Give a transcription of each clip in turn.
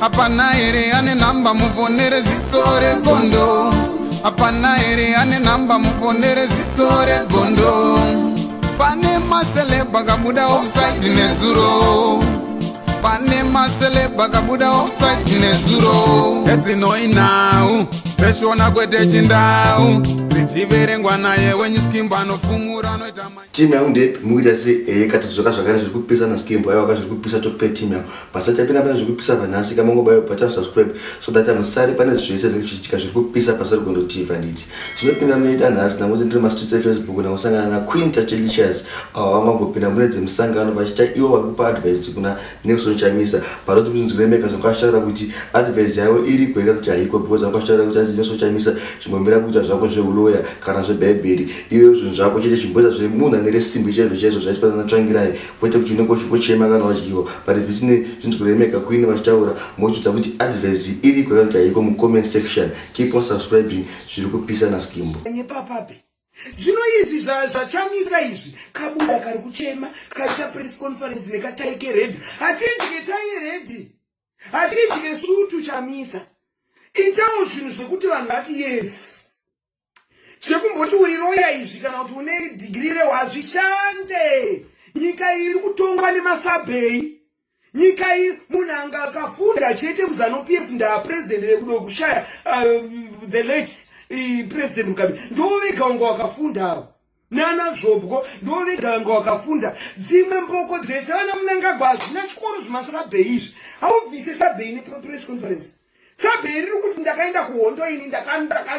Apana ere ane namba muponere zisore gondo. Apana ere ane namba muponere zisore gondo. Pane masele bagabuda offside nezuro. Pane masele bagabuda offside nezuro. Eti noi now. Peshona kwete chindau. Zichiverengwa naye wenye skimbo anofumura noita mai. Timu yangu ndiye muida si katidzoka zvakare zviri kupisa na skimbo ayo zviri kupisa tokupe timu yangu. Pasachapinda pane zviri kupisa panhasi kama ngobayo bata subscribe so that musari pane zvese zvichiitika zviri kupisa pasari gondo TV nditi. Tinopinda muida nhasi namuti ndiri masititse Facebook na kusangana na Queen Tachelicious wangopinda munedze musangano vachita iwo vari kupa advice kuna Nelson Chamisa paroti kunziremeka zvakashara kuti advice yawo iri kwenda kuti haiko because akashara kuti Nelson Chamisa chimombera kuita zvako zveuloya kana zvebhebheri iyo zvinhu zvako chete chimboita zvemunhu ane simbi chaizvo zvaitwa natsvangirai kwete kuti unenge uchingochema kana wachiwa but zvisine zvinzwiremeka Queen vachitaura mochidza kuti advice iri kwenda kuti haiko mucomment section. Keep on subscribing zviri kupisa na skimbo papapi zvino izvi zvachamisa izvi kabuda kari kuchema kaita press conference nekataike red hatidye taie red hatidye sutu chamisa itawo zvinhu zvekuti vanhu vati yes zvekumboti uri roya izvi kana kuti une degree rewazvishande nyika iri kutongwa nemasabhei nyika iri munhu anga akafunda chete muzanu-PF ndapresident vekudo kushaya the late president Mugabe ndovega wanga wakafunda avo nana Zobko ndovega wanga wakafunda dzimwe mboko dzese vana Mnangagwa hazvina chikoro zvemasabhei izvi haubvise sabhei nepress conference sabhei riri kuti ndakaenda kuhondo ini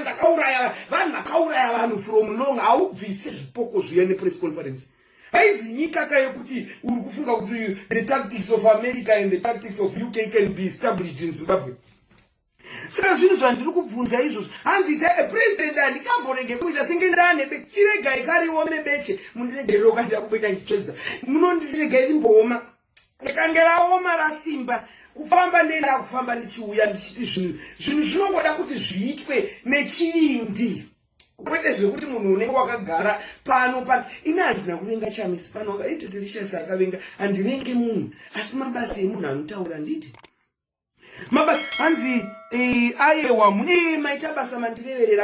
ndakauraya vanhu from long haubvise zvipoko zviya nepress conference haizi nyika kayekuti uri kufunga kuti the tactics of America and the tactics of UK can be established in Zimbabwe. Saka zvinhu zvandiri kubvunza izvozvo hanzi ita president andikamborege kuita senge ndane chiregai kariwo mebeche mundiregerero kanda kumboita ndichozza munondiregai mboma ndikangeraoma rasimba kufamba ndenda kufamba ndichiuya ndichiti zvinhu zvinongoda kuti zviitwe nechindi kwete zvekuti munhu unenge wakagara pano ina handina kuvenga Chamisa pano Tachelicious akavenga handivenge munhu asi mabasa emunhu anotaura nditi mabasa hanzi ayewa mune maita basa mandireverera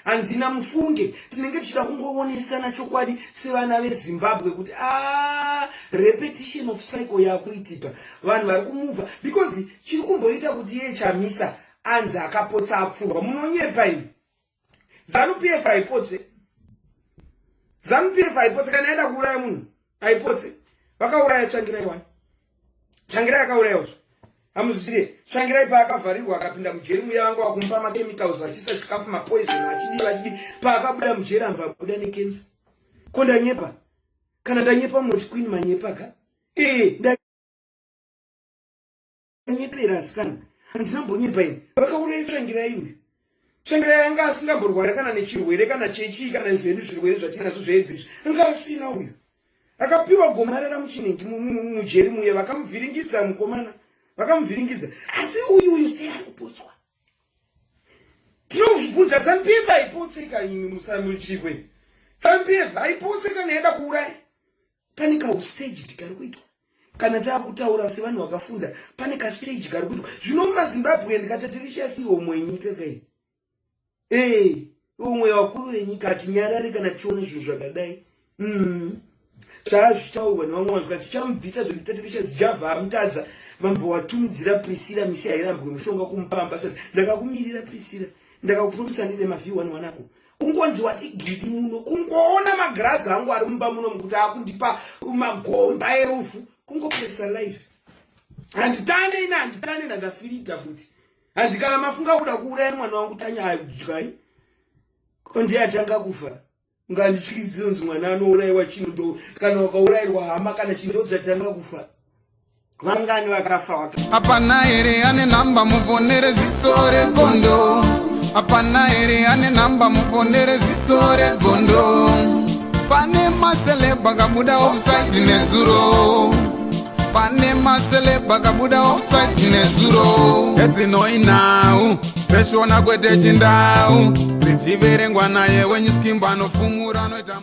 handina mufunge tinenge tichida kungowonesana chokwadi sevana veZimbabwe kuti repetition of cycle yakuitika vanhu vari kumuvha because chiri kumboita kuti iye Chamisa anzi akapotsa apfurwa munonyepa ini ZANU-PF haipotse kana yaenda kuuraya munhu haipotse vakauraya Tsvangirai wani Tsvangirai akaurayiwa hamuzvizire Tsvangirai paakavharirwa akapinda mujeri muya vanga wakumupa machemicals achisa chikafu mapoison achidi paakabuda mujeri amva abuda nekenza ko ndanyepa kana ndanyepa munoti Queen manyepa ka ndanyepera asikana handinambonyepa ini vakauraya Tsvangirai uyu Tsvangirai anga asingamborwara kana nechirwere kana chechi kana zvirwere zvatinazvo zveedzizvi anga asina uyu akapiwa gomarara muchinengi mujeri muya vakamuvhiringidza mukomana vakamuvhiringidza asi uyu sei ari kupotswa tinozvibvunza ZANU-PF haipotse kaimi musamuchikwe ZANU-PF haipotse kana yaida kuuraya pane kaustaged kari kuitwa kana taakutaura sevanhu vakafunda pane kastage kari kuitwa zvino mumaZimbabwe ndikatatirisha siwo mwenyika kai umwe wakuru wenyika atinyarare kana tichiona zvinhu zvakadai zvaazvitaurwa nevamwe vanhu kuti tichamubvisa zvekutatirisha zijavha amutadza vambo watumidzira Priscilla misi hairambwe mushonga kumupa ambasada ndakakumirira Priscilla ndakakupromisa ndine maview ako kungonzi wati gidi muno kungoona magirazi angu ari mumba muno mukuti akundipa magomba erufu kungopresa live handitane ndandafirita futi handikana mafunga kuda kuuraya mwana wangu Tanya adyai kondiye atanga kufa ngandityisidziro nzi mwana anourayiwa chino kana wakaurayirwa hama kana chindodzi atanga kufa vangani vakafa apana ere ane namba muponere zisore gondo apana ere ane namba muponere zisore gondo pane masele bagabuda offside nezuro pane masele bagabuda offside nezuro eti noi now peshona kwete chindau zichiverengwa naye wenye skimbo anofumura noita